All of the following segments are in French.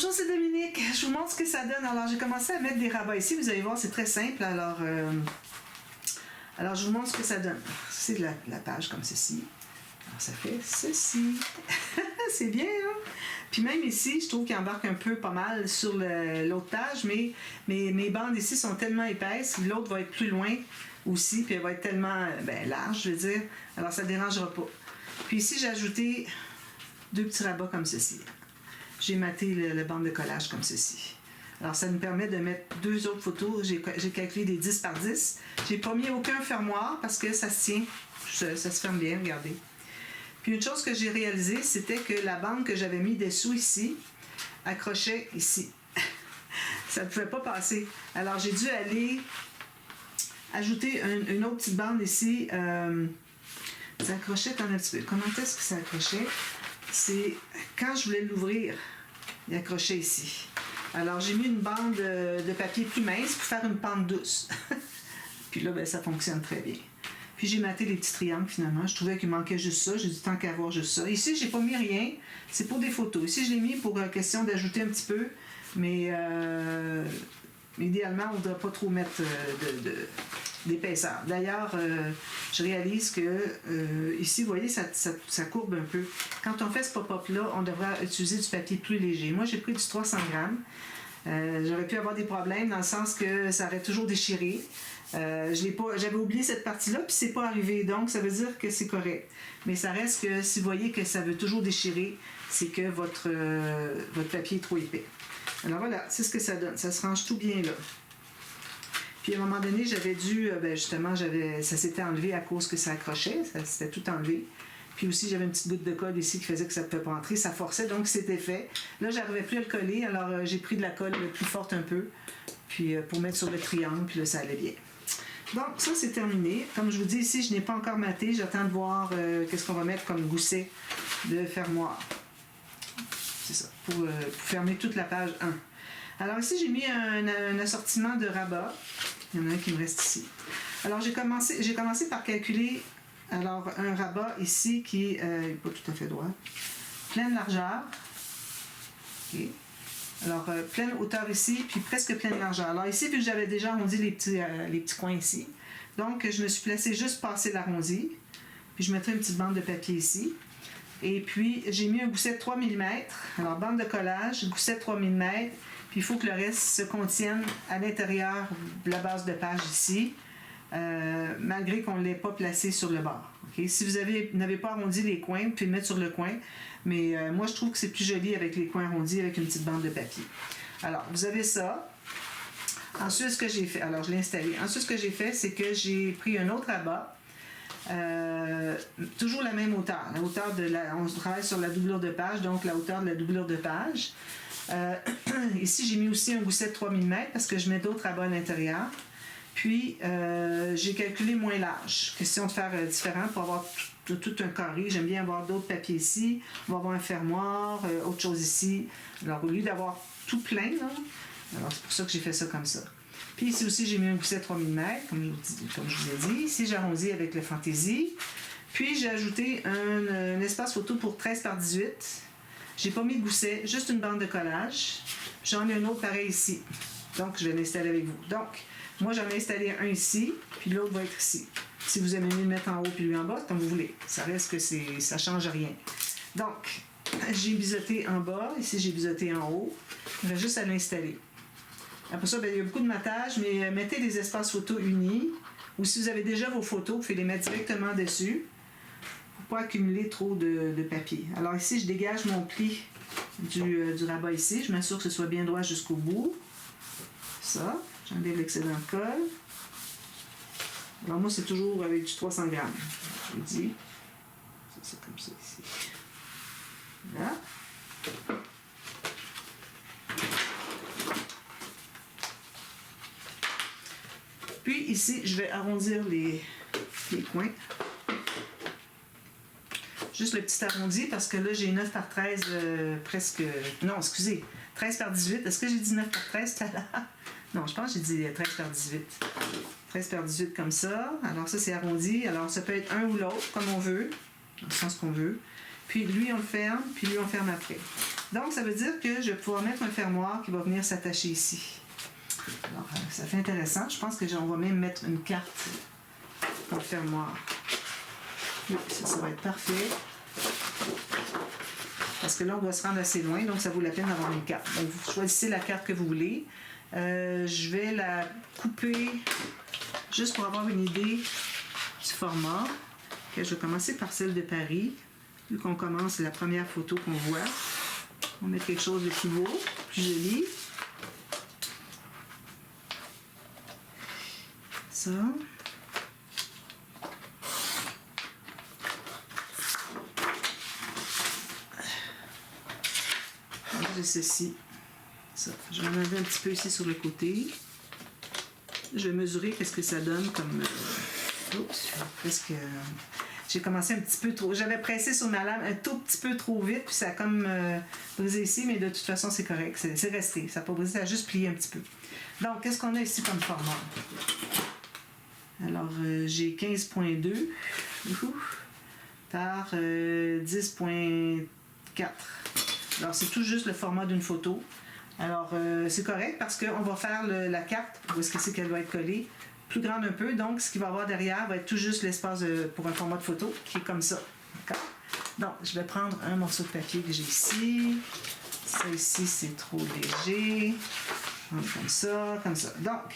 Bonjour, c'est Dominique. Je vous montre ce que ça donne. Alors, j'ai commencé à mettre des rabats ici. Vous allez voir, c'est très simple. Alors, je vous montre ce que ça donne. C'est la page comme ceci. Alors, ça fait ceci. C'est bien, hein? Puis même ici, je trouve qu'il embarque un peu pas mal sur l'autre page, mais mes bandes ici sont tellement épaisses. L'autre va être plus loin aussi, puis elle va être tellement large, je veux dire. Alors, ça ne dérangera pas. Puis ici, j'ai ajouté deux petits rabats comme ceci. J'ai maté le bande de collage comme ceci. Alors, ça nous permet de mettre deux autres photos. J'ai calculé des 10 par 10. J'ai pas mis aucun fermoir parce que ça se tient. Ça se ferme bien, regardez. Puis une chose que j'ai réalisée, c'était que la bande que j'avais mis dessous ici accrochait ici. Ça ne pouvait pas passer. Alors, j'ai dû aller ajouter une autre petite bande ici. Ça accrochait un petit peu. Comment est-ce que ça accrochait? C'est quand je voulais l'ouvrir, il accrochait ici. Alors, j'ai mis une bande de papier plus mince pour faire une pente douce. Puis là, ça fonctionne très bien. Puis j'ai maté les petits triangles finalement. Je trouvais qu'il manquait juste ça. J'ai dit tant qu'à avoir juste ça. Ici, j'ai pas mis rien. C'est pour des photos. Ici, je l'ai mis pour question d'ajouter un petit peu. Mais idéalement, on ne devrait pas trop mettre d'épaisseur. D'ailleurs, je réalise que ici, vous voyez, ça courbe un peu. Quand on fait ce pop-up-là, on devrait utiliser du papier plus léger. Moi, j'ai pris du 300 grammes. J'aurais pu avoir des problèmes dans le sens que ça aurait toujours déchiré. J'avais oublié cette partie-là, puis c'est pas arrivé. Donc, ça veut dire que c'est correct. Mais ça reste que si vous voyez que ça veut toujours déchirer, c'est que votre papier est trop épais. Alors voilà, c'est ce que ça donne. Ça se range tout bien là. Puis à un moment donné, j'avais dû, justement, ça s'était enlevé à cause que ça accrochait, ça s'était tout enlevé. Puis aussi, j'avais une petite goutte de colle ici qui faisait que ça ne pouvait pas entrer, ça forçait, donc c'était fait. Là, j'arrivais plus à le coller, alors j'ai pris de la colle plus forte un peu, puis pour mettre sur le triangle, puis là, ça allait bien. Donc, ça, c'est terminé. Comme je vous dis ici, je n'ai pas encore maté, j'attends de voir qu'est-ce qu'on va mettre comme gousset de fermoir. C'est ça, pour fermer toute la page 1. Alors ici, j'ai mis un assortiment de rabats. Il y en a un qui me reste ici. Alors, j'ai commencé par calculer un rabat ici qui n'est pas tout à fait droit. Pleine largeur. OK. Alors, pleine hauteur ici, puis presque pleine largeur. Alors ici, vu que j'avais déjà arrondi les petits coins ici, donc je me suis placé juste passer l'arrondi. Puis je mettrai une petite bande de papier ici. Et puis, j'ai mis un gousset de 3 mm. Alors, bande de collage, gousset de 3 mm. Puis, il faut que le reste se contienne à l'intérieur de la base de page ici, malgré qu'on ne l'ait pas placé sur le bord. Okay? Si vous n'avez pas arrondi les coins, vous pouvez le mettre sur le coin. Mais moi, je trouve que c'est plus joli avec les coins arrondis, avec une petite bande de papier. Alors, vous avez ça. Ensuite, ce que j'ai fait, alors je l'ai installé. Ensuite, ce que j'ai fait, c'est que j'ai pris un autre rabat. Toujours la même hauteur. La hauteur on travaille sur la doublure de page, donc la hauteur de la doublure de page. Ici, j'ai mis aussi un gousset de 3 mm parce que je mets d'autres rabats à l'intérieur. Puis, j'ai calculé moins large. Question de faire différent pour avoir tout un carré. J'aime bien avoir d'autres papiers ici. On va avoir un fermoir, autre chose ici. Alors, au lieu d'avoir tout plein, là, alors c'est pour ça que j'ai fait ça comme ça. Puis ici aussi, j'ai mis un gousset de 3 mm, comme je vous ai dit. Ici, j'ai arrondi avec le Fantaisie. Puis, j'ai ajouté un espace photo pour 13 par 18. J'ai pas mis de gousset, juste une bande de collage. J'en ai un autre pareil ici. Donc, je vais l'installer avec vous. Donc, moi, j'en ai installé un ici, puis l'autre va être ici. Si vous aimez mieux le mettre en haut puis lui en bas, comme vous voulez. Ça reste que ça change rien. Donc, j'ai biseauté en bas. Ici, j'ai biseauté en haut. Il reste juste à l'installer. Après ça, il y a beaucoup de matage, mais mettez des espaces photos unis. Ou si vous avez déjà vos photos, vous pouvez les mettre directement dessus pour ne pas accumuler trop de papier. Alors ici, je dégage mon pli du rabat ici. Je m'assure que ce soit bien droit jusqu'au bout. Ça, j'enlève l'excédent de colle. Alors moi, c'est toujours avec du 300 grammes. Je vous dis. C'est comme ça ici. Voilà. Puis ici, je vais arrondir les coins. Juste le petit arrondi parce que là, j'ai 9 par 13 presque... Non, excusez, 13 par 18. Est-ce que j'ai dit 9 par 13 tout à l'heure? Non, je pense que j'ai dit 13 par 18. 13 par 18 comme ça. Alors ça, c'est arrondi. Alors ça peut être un ou l'autre, comme on veut, dans le sens qu'on veut. Puis lui, on le ferme, puis lui, on ferme après. Donc, ça veut dire que je vais pouvoir mettre un fermoir qui va venir s'attacher ici. Alors, ça fait intéressant. Je pense que on va même mettre une carte pour le fermoir. Oui, ça va être parfait. Parce que là, on doit se rendre assez loin, donc ça vaut la peine d'avoir une carte. Donc, vous choisissez la carte que vous voulez. Je vais la couper juste pour avoir une idée du format. Okay, je vais commencer par celle de Paris. Vu qu'on commence, c'est la première photo qu'on voit. On va mettre quelque chose de plus beau, plus joli. Ça. J'ai ceci. Ça. Je vais en enlever un petit peu ici sur le côté. Je vais mesurer qu'est-ce que ça donne comme... Oups, presque... J'ai commencé un petit peu trop... J'avais pressé sur ma lame un tout petit peu trop vite, puis ça a comme brisé ici, mais de toute façon, c'est correct. C'est resté. Ça n'a pas brisé, ça a juste plié un petit peu. Donc, qu'est-ce qu'on a ici comme format? Alors, j'ai 15.2 par 10.4. Alors, c'est tout juste le format d'une photo. Alors, c'est correct parce qu'on va faire la carte, où est-ce que c'est qu'elle doit être collée, plus grande un peu. Donc, ce qu'il va y avoir derrière va être tout juste l'espace pour un format de photo qui est comme ça. D'accord? Donc, je vais prendre un morceau de papier que j'ai ici. Ça ici, c'est trop léger. Comme ça, comme ça. Donc,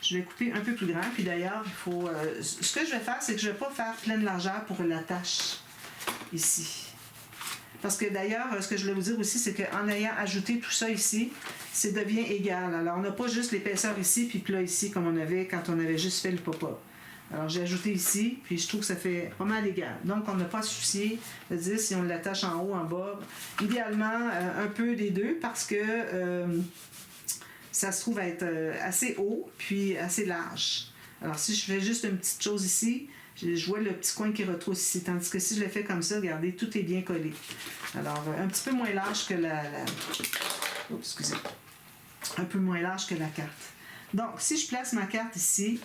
je vais couper un peu plus grand. Puis d'ailleurs, il faut... ce que je vais faire, c'est que je ne vais pas faire pleine largeur pour la tâche ici. Parce que d'ailleurs, ce que je voulais vous dire aussi, c'est qu'en ayant ajouté tout ça ici, ça devient égal. Alors, on n'a pas juste l'épaisseur ici, puis là ici, comme on avait quand on avait juste fait le pop-up. Alors, j'ai ajouté ici, puis je trouve que ça fait pas mal égal. Donc, on n'a pas à se soucier de dire si on l'attache en haut, en bas. Idéalement, un peu des deux, parce que ça se trouve être assez haut, puis assez large. Alors, si je fais juste une petite chose ici, je vois le petit coin qui retrousse ici. Tandis que si je le fais comme ça, regardez, tout est bien collé. Alors, un petit peu moins large que Oups, excusez. Un peu moins large que la carte. Donc, si je place ma carte ici,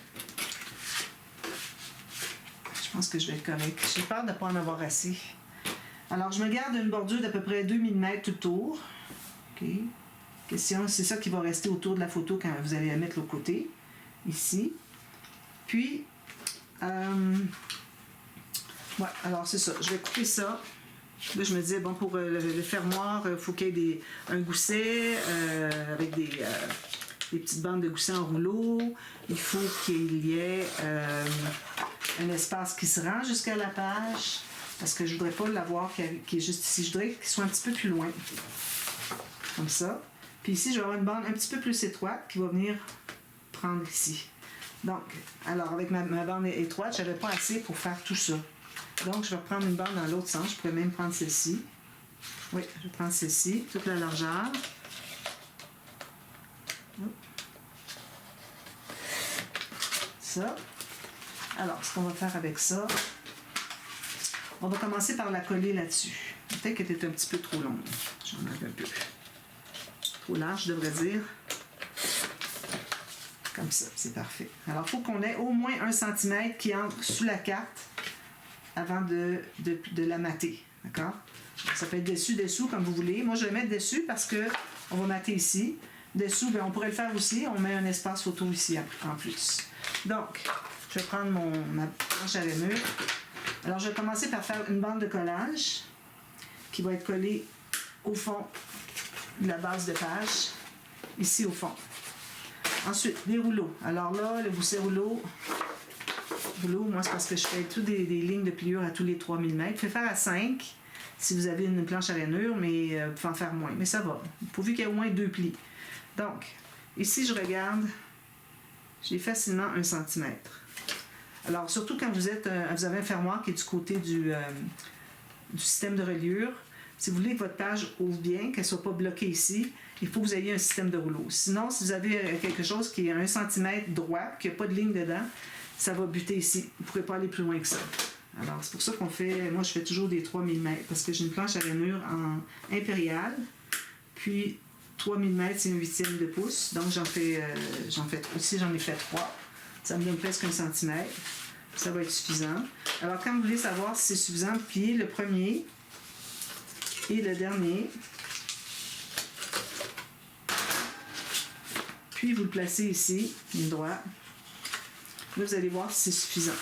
je pense que je vais être correct. J'ai peur de ne pas en avoir assez. Alors, je me garde une bordure d'à peu près 2 mm tout autour. OK. Question, c'est ça qui va rester autour de la photo quand vous allez la mettre de l'autre côté. Ici. Puis, ouais, alors c'est ça. Je vais couper ça. Là, je me disais, bon, pour le fermoir, il faut qu'il y ait un gousset avec des petites bandes de gousset en rouleau. Il faut qu'il y ait un espace qui se rend jusqu'à la page, parce que je voudrais pas l'avoir qui est juste ici. Je voudrais qu'il soit un petit peu plus loin. Comme ça. Puis ici, je vais avoir une bande un petit peu plus étroite qui va venir prendre ici. Donc, alors avec ma bande étroite, je n'avais pas assez pour faire tout ça. Donc, je vais prendre une bande dans l'autre sens. Je pourrais même prendre celle-ci. Oui, je vais prendre celle-ci, toute la largeur. Ça. Alors, ce qu'on va faire avec ça, on va commencer par la coller là-dessus. Peut-être qu'elle était un petit peu trop longue. J'en enlève un peu. Trop large, je devrais dire. Comme ça, c'est parfait. Alors, il faut qu'on ait au moins 1 cm qui entre sous la carte avant de la mater. D'accord? Ça peut être dessus, dessous, comme vous voulez. Moi, je vais mettre dessus parce qu'on va mater ici. Dessous, bien, on pourrait le faire aussi. On met un espace photo ici en plus. Donc, je vais prendre ma planche à rainure. Alors, je vais commencer par faire une bande de collage qui va être collée au fond de la base de page, ici au fond. Ensuite, les rouleaux. Alors là, le gousset rouleau, moi, c'est parce que je fais toutes des lignes de pliure à tous les 3 mm. Je vais faire à 5 si vous avez une planche à rainure, mais vous pouvez en faire moins. Mais ça va, pourvu qu'il y ait au moins 2 plis. Donc, ici, je regarde, j'ai facilement 1 cm. Alors, surtout quand vous avez un fermoir qui est du côté du système de reliure, si vous voulez que votre page ouvre bien, qu'elle ne soit pas bloquée ici, il faut que vous ayez un système de rouleau. Sinon, si vous avez quelque chose qui est 1 cm droit, qu'il n'y a pas de ligne dedans, ça va buter ici. Vous ne pourrez pas aller plus loin que ça. Alors, c'est pour ça qu'on fait... Moi, je fais toujours des 3 mm parce que j'ai une planche à rainure en impériale. Puis, 3 mm, c'est 1/8 de pouce. Donc, j'en ai fait 3. Ça me donne presque 1 cm. Ça va être suffisant. Alors, quand vous voulez savoir si c'est suffisant, pliez le premier et le dernier. Puis vous le placez ici, ligne droite. Là, vous allez voir si c'est suffisant.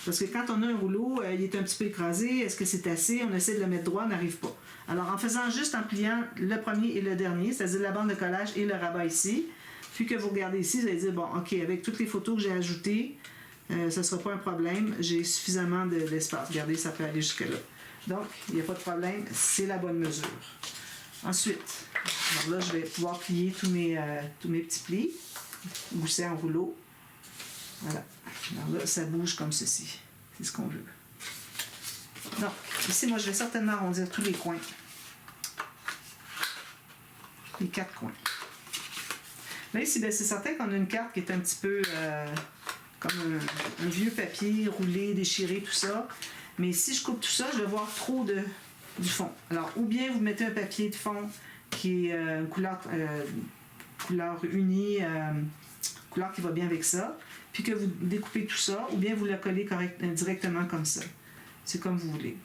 Parce que quand on a un rouleau, il est un petit peu écrasé. Est-ce que c'est assez? On essaie de le mettre droit, on n'arrive pas. Alors, en faisant juste en pliant le premier et le dernier, c'est-à-dire la bande de collage et le rabat ici, puis que vous regardez ici, vous allez dire, bon, OK, avec toutes les photos que j'ai ajoutées, ce ne sera pas un problème. J'ai suffisamment d'espace. Regardez, ça peut aller jusque-là. Donc, il n'y a pas de problème. C'est la bonne mesure. Ensuite, alors là, je vais pouvoir plier tous mes petits plis, gousser en rouleau. Voilà. Alors là, ça bouge comme ceci. C'est ce qu'on veut. Donc, ici, moi, je vais certainement arrondir tous les coins. Les 4 coins. Là, ici, c'est certain qu'on a une carte qui est un petit peu comme un vieux papier roulé, déchiré, tout ça. Mais si je coupe tout ça, je vais voir trop du fond. Alors, ou bien vous mettez un papier de fond qui est une couleur unie, couleur qui va bien avec ça, puis que vous découpez tout ça, ou bien vous le collez directement comme ça. C'est comme vous voulez.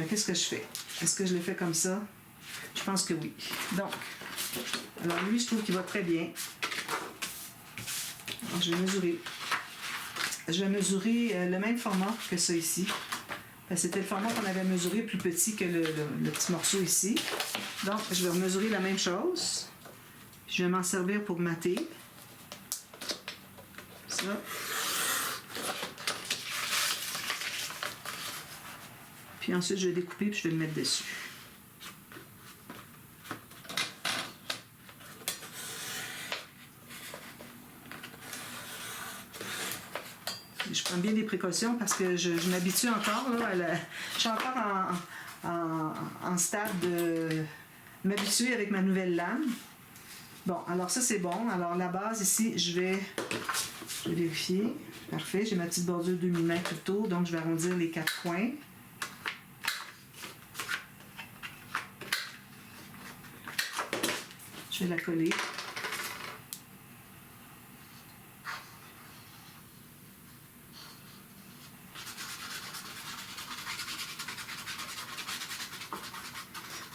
Qu'est-ce que je fais? Est-ce que je le fais comme ça? Je pense que oui. Donc, alors lui, je trouve qu'il va très bien. Alors, je vais mesurer. Je vais mesurer le même format que ça ici. C'était le format qu'on avait mesuré, plus petit que le petit morceau ici. Donc, je vais mesurer la même chose. Je vais m'en servir pour mater. Ça. Puis ensuite, je vais découper et je vais le mettre dessus. Je prends bien des précautions parce que je m'habitue encore. Là, je suis encore en stade de m'habituer avec ma nouvelle lame. Bon, alors ça c'est bon. Alors la base ici, je vais vérifier. Parfait, j'ai ma petite bordure de 2 mm autour, donc je vais arrondir les 4 coins. Je vais la coller.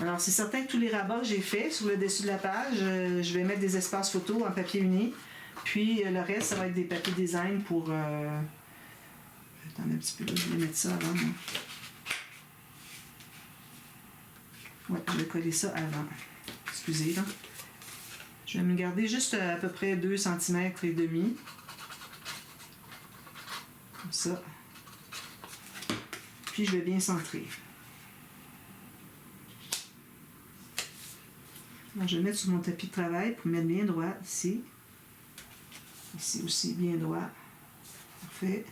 Alors, c'est certain que tous les rabats que j'ai faits sur le dessus de la page, je vais mettre des espaces photos en papier uni. Puis le reste, ça va être des papiers design pour... Attendez un petit peu, je vais mettre ça avant. Ouais, je vais coller ça avant. Excusez, là. Je vais me garder juste à peu près 2 cm et demi. Comme ça. Puis je vais bien centrer. Alors, je vais mettre sur mon tapis de travail pour mettre bien droit ici. Ici aussi, bien droit. Parfait.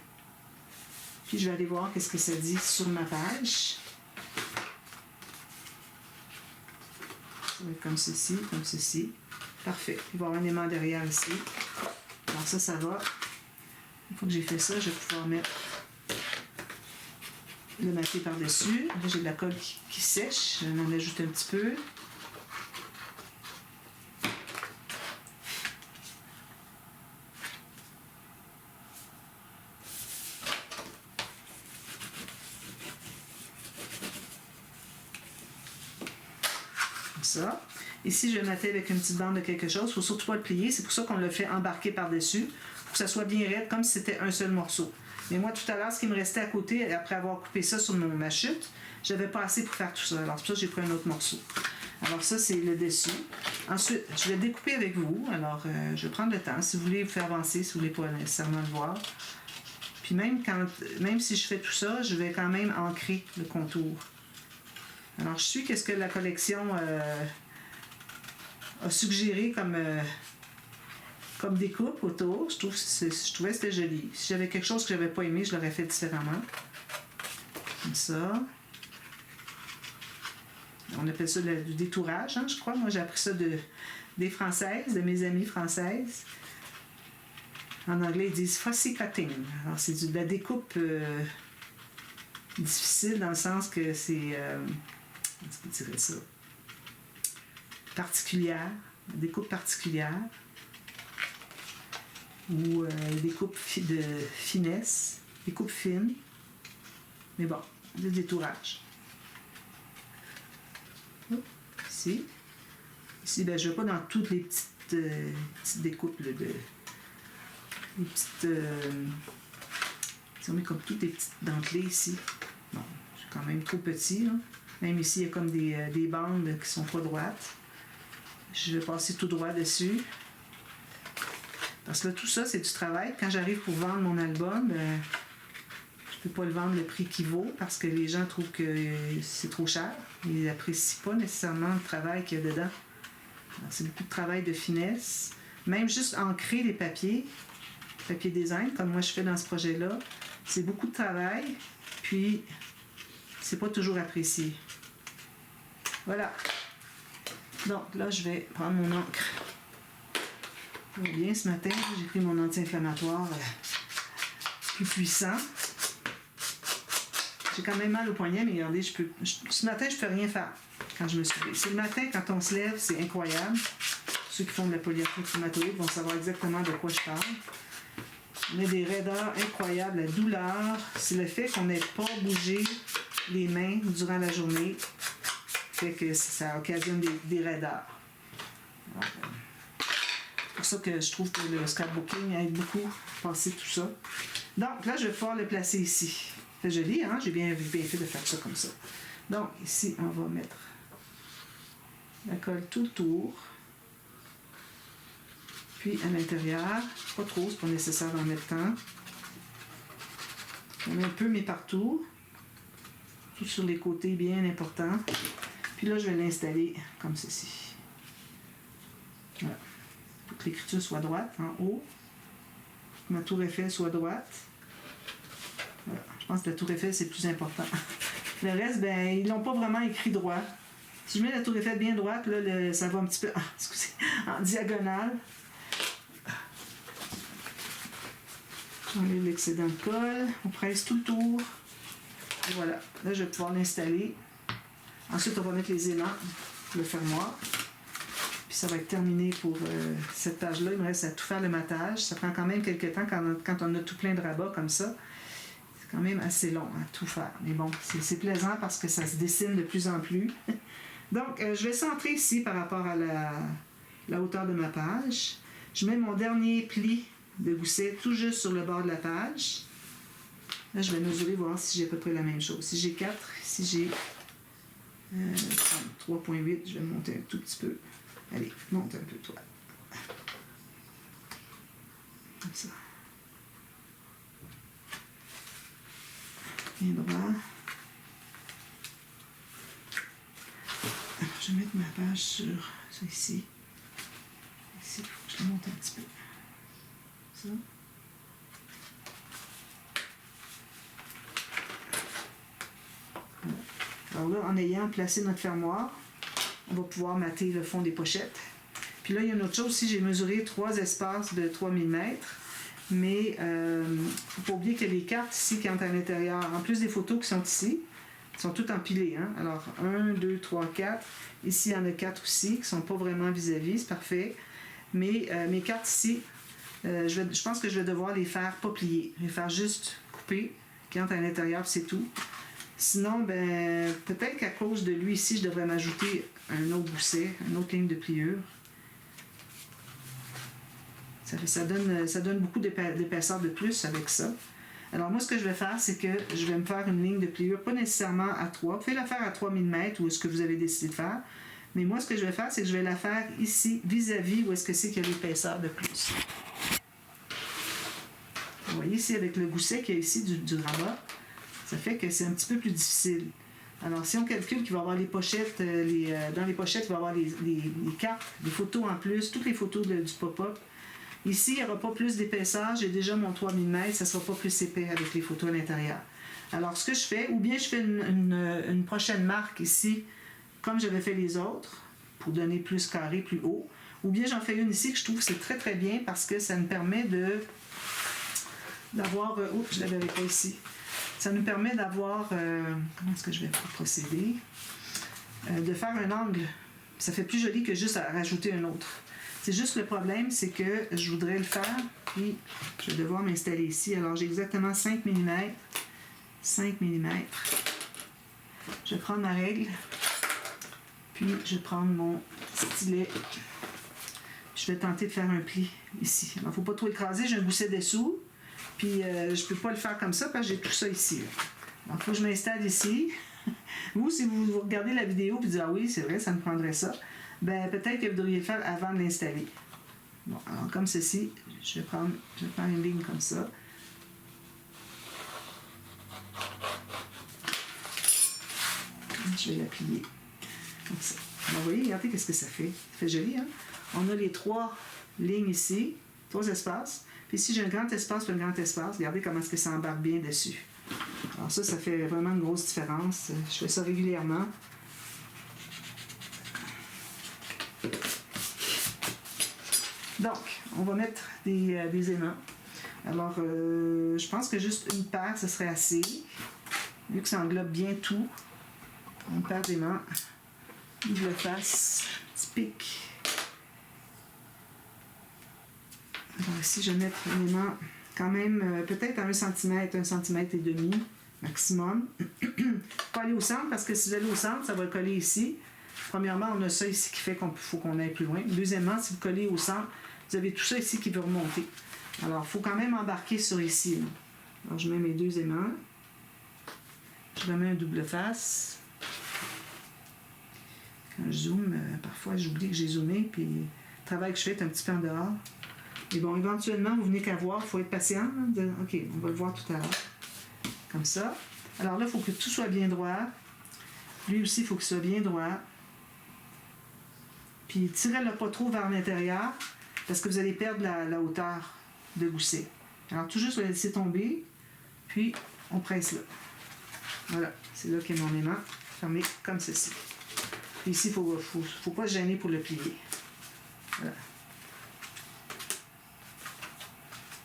Puis je vais aller voir qu'est-ce que ça dit sur ma page. Ça va être comme ceci, comme ceci. Parfait. Il va y avoir un aimant derrière ici. Alors ça va. Une fois que j'ai fait ça, je vais pouvoir mettre le maté par-dessus. Là, j'ai de la colle qui sèche. Je vais en ajouter un petit peu. Ça. Ici, je vais mater avec une petite bande de quelque chose. Il ne faut surtout pas le plier. C'est pour ça qu'on le fait embarquer par-dessus. Pour que ça soit bien raide, comme si c'était un seul morceau. Mais moi, tout à l'heure, ce qui me restait à côté, après avoir coupé ça sur ma chute, je n'avais pas assez pour faire tout ça. Alors, c'est pour ça que j'ai pris un autre morceau. Alors, ça, c'est le dessus. Ensuite, je vais découper avec vous. Alors, je vais prendre le temps. Si vous voulez vous faire avancer, si vous ne voulez pas nécessairement le voir. Puis même si je fais tout ça, je vais quand même ancrer le contour. Alors, je suis qu'est-ce que la collection a suggéré comme découpe autour. Je trouvais que c'était joli. Si j'avais quelque chose que je n'avais pas aimé, je l'aurais fait différemment. Comme ça. On appelle ça du détourage, hein, je crois. Moi, j'ai appris ça des Françaises, de mes amies françaises. En anglais, ils disent fussy cutting. Alors, c'est de la découpe difficile dans le sens que c'est... est-ce qu'on dirait ça? Particulière, découpe particulière, ou découpe de finesse, découpe fine, mais bon, le détourage. Ici, ben, je ne vais pas dans toutes les petites petites découpes là, des petites... on met comme toutes des petites dentelées ici. Bon, c'est quand même trop petit. Là. Même ici, il y a comme des bandes qui sont pas droites. Je vais passer tout droit dessus. Parce que là, tout ça, c'est du travail. Quand j'arrive pour vendre mon album, je peux pas le vendre le prix qu'il vaut parce que les gens trouvent que c'est trop cher. Ils n'apprécient pas nécessairement le travail qu'il y a dedans. Alors, c'est beaucoup de travail de finesse. Même juste ancrer les papier design, comme moi je fais dans ce projet-là, c'est beaucoup de travail, puis c'est pas toujours apprécié. Voilà. Donc là, je vais prendre mon encre. Bien, ce matin, j'ai pris mon anti-inflammatoire plus puissant. J'ai quand même mal au poignet, mais regardez, ce matin, je peux rien faire quand je me suis levée. C'est le matin, quand on se lève, c'est incroyable. Ceux qui font de la polyarthrite rhumatoïde vont savoir exactement de quoi je parle. On a des raideurs incroyables, la douleur, c'est le fait qu'on n'ait pas bougé les mains durant la journée, fait que ça occasionne des raideurs. C'est pour ça que je trouve que le scrapbooking aide beaucoup à passer tout ça. Donc là, je vais pouvoir le placer ici. C'est joli, hein? J'ai bien fait de faire ça comme ça. Donc ici, on va mettre la colle tout le tour. Puis à l'intérieur, pas trop, c'est pas nécessaire d'en mettre tant. On met un peu, mais partout. Tout sur les côtés, bien important. Puis là, je vais l'installer comme ceci. Voilà. Pour que l'écriture soit droite, en haut. Que ma tour Eiffel soit droite. Voilà. Je pense que la tour Eiffel, c'est le plus important. Le reste, ben, ils l'ont pas vraiment écrit droit. Si je mets la tour Eiffel bien droite, là, ça va un petit peu en diagonale. On enlève l'excédent de colle, on presse tout le tour. Et voilà, là je vais pouvoir l'installer. Ensuite, on va mettre les aimants, le fermoir. Puis ça va être terminé pour cette tâche-là. Il me reste à tout faire le matage. Ça prend quand même quelques temps quand on a tout plein de rabats comme ça. C'est quand même assez long à tout faire. Mais bon, c'est plaisant parce que ça se dessine de plus en plus. Donc, je vais centrer ici par rapport à la hauteur de ma page. Je mets mon dernier pli de gousset tout juste sur le bord de la page. Là, je vais mesurer, voir si j'ai à peu près la même chose. Si j'ai 4, si j'ai 3.8, je vais monter un tout petit peu. Allez, monte un peu, toi. Comme ça. Bien droit. Alors, je vais mettre ma page sur ça ici. Ici, il faut que je la monte un petit peu. Ça. Voilà. Alors là, en ayant placé notre fermoir, on va pouvoir mater le fond des pochettes. Puis là, il y a une autre chose aussi, j'ai mesuré 3 espaces de 3 mm, mais il ne faut pas oublier que les cartes ici qui entrent à l'intérieur, en plus des photos qui sont ici, sont toutes empilées. Hein? Alors, 1, 2, 3, 4. Ici, il y en a 4 aussi qui ne sont pas vraiment vis-à-vis, c'est parfait. Mais mes cartes ici, je pense que je vais devoir les faire pas plier. Je vais faire juste couper, qui entre à l'intérieur, c'est tout. Sinon, ben, peut-être qu'à cause de lui ici, je devrais m'ajouter un autre gousset, une autre ligne de pliure. Ça donne beaucoup d'épaisseur de plus avec ça. Alors moi, ce que je vais faire, c'est que je vais me faire une ligne de pliure, pas nécessairement à 3. Vous pouvez la faire à 3 mm ou ce que vous avez décidé de faire. Mais moi, ce que je vais faire, c'est que je vais la faire ici, vis-à-vis où est-ce que c'est qu'il y a l'épaisseur de plus. Vous voyez ici, avec le gousset qu'il y a ici du rabat, ça fait que c'est un petit peu plus difficile. Alors, si on calcule qu'il va y avoir les pochettes, dans les pochettes, il va y avoir les cartes, les photos en plus, toutes les photos du pop-up. Ici, il n'y aura pas plus d'épaisseur. J'ai déjà mon 3 mm, ça ne sera pas plus épais avec les photos à l'intérieur. Alors, ce que je fais, ou bien je fais une prochaine marque ici, comme j'avais fait les autres, pour donner plus carré, plus haut. Ou bien j'en fais une ici que je trouve que c'est très très bien parce que ça me permet d'avoir... oups, je ne l'avais pas ici. Ça nous permet d'avoir... comment est-ce que je vais procéder? De faire un angle. Ça fait plus joli que juste à rajouter un autre. C'est juste le problème, c'est que je voudrais le faire, puis je vais devoir m'installer ici. Alors j'ai exactement 5 mm. 5 mm. Je vais prendre ma règle, puis je vais prendre mon stylet. Je je vais tenter de faire un pli ici. Alors, il ne faut pas trop écraser, j'ai un gousset dessous, puis je ne peux pas le faire comme ça parce que j'ai tout ça ici. Alors, il faut que je m'installe ici. Vous, si vous regardez la vidéo et vous dites « Ah oui, c'est vrai, ça me prendrait ça », ben peut-être que vous devriez le faire avant de l'installer. Bon, alors comme ceci, je vais prendre une ligne comme ça. Je vais la plier comme ça. Alors, vous voyez, regardez qu'est-ce que ça fait. Ça fait joli, hein? On a les 3 lignes ici, 3 espaces. Puis ici, j'ai un grand espace et un grand espace. Regardez comment est-ce que ça embarque bien dessus. Alors ça fait vraiment une grosse différence. Je fais ça régulièrement. Donc, on va mettre des aimants. Alors, je pense que juste une paire, ce serait assez. Vu que ça englobe bien tout. Une paire d'aimants. Double face. Petit pic. Alors ici, je vais mettre un aimant quand même peut-être à 1 cm, 1 cm et demi maximum. Pas aller au centre parce que si vous allez au centre, ça va coller ici. Premièrement, on a ça ici qui fait qu'il faut qu'on aille plus loin. Deuxièmement, si vous collez au centre, vous avez tout ça ici qui veut remonter. Alors, il faut quand même embarquer sur ici. Là. Alors, je mets mes 2 aimants. Je remets un double face. Quand je zoome, parfois j'oublie que j'ai zoomé, puis le travail que je fais est un petit peu en dehors. Et bon, éventuellement, vous venez qu'à voir, il faut être patient. Hein, OK, on va le voir tout à l'heure. Comme ça. Alors là, il faut que tout soit bien droit. Lui aussi, il faut qu'il soit bien droit. Puis tirez-le pas trop vers l'intérieur, parce que vous allez perdre la hauteur de gousset. Alors tout juste, le laisser tomber, puis on presse là. Voilà, c'est là qu'est mon aimant, fermé comme ceci. Puis ici, il ne faut pas se gêner pour le plier. Voilà.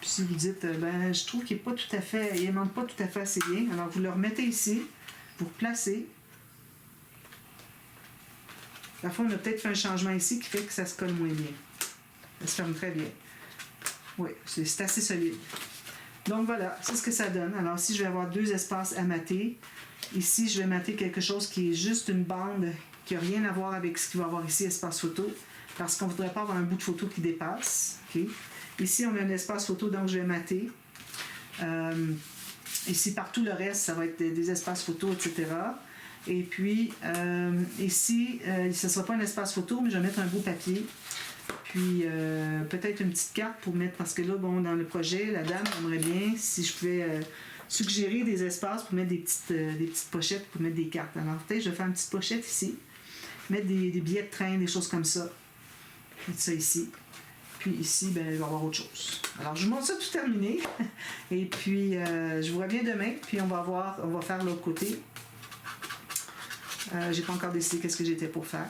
Puis si vous dites, ben, je trouve qu'il n'est pas tout à fait, il n'aimante pas tout à fait assez bien, alors vous le remettez ici, vous replacez. Parfois, on a peut-être fait un changement ici qui fait que ça se colle moins bien. Ça se ferme très bien. Oui, c'est assez solide. Donc voilà, c'est ce que ça donne. Alors ici, je vais avoir 2 espaces à mater. Ici, je vais mater quelque chose qui est juste une bande qui n'a rien à voir avec ce qu'il va y avoir ici, espace photo, parce qu'on ne voudrait pas avoir un bout de photo qui dépasse. Okay? Ici, on a un espace photo, donc je vais mater. Ici, partout le reste, ça va être des espaces photo, etc. Et puis, ici, ce ne sera pas un espace photo, mais je vais mettre un beau papier. Puis, peut-être une petite carte pour mettre, parce que là, bon, dans le projet, la dame aimerait bien si je pouvais suggérer des espaces pour mettre des petites pochettes, pour mettre des cartes. Alors, peut-être, je vais faire une petite pochette ici, mettre des billets de train, des choses comme ça. Mettre ça ici. Puis ici, ben, il va y avoir autre chose. Alors, je vous montre ça tout terminé. Et puis, je vous reviens demain, puis on va faire l'autre côté. J'ai pas encore décidé qu'est-ce que j'étais pour faire.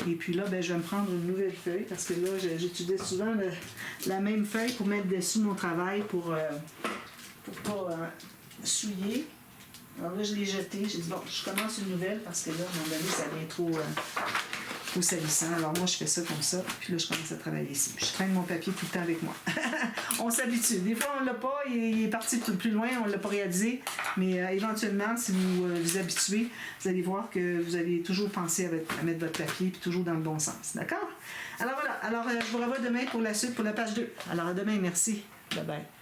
Et puis là, ben, je vais me prendre une nouvelle feuille parce que là, j'utilise souvent la même feuille pour mettre dessous mon travail pour pas souiller. Alors là, je l'ai jeté. J'ai dit, bon, je commence une nouvelle parce que là, à un moment donné, ça devient trop salissant. Alors moi, je fais ça comme ça. Puis là, je commence à travailler ici. Puis je traîne mon papier tout le temps avec moi. On s'habitue. Des fois, on ne l'a pas. Il est parti plus loin. On ne l'a pas réalisé. Mais éventuellement, si vous vous habituez, vous allez voir que vous allez toujours penser à mettre votre papier puis toujours dans le bon sens. D'accord? Alors voilà. Alors, je vous revois demain pour la suite, pour la page 2. Alors à demain. Merci. Bye bye.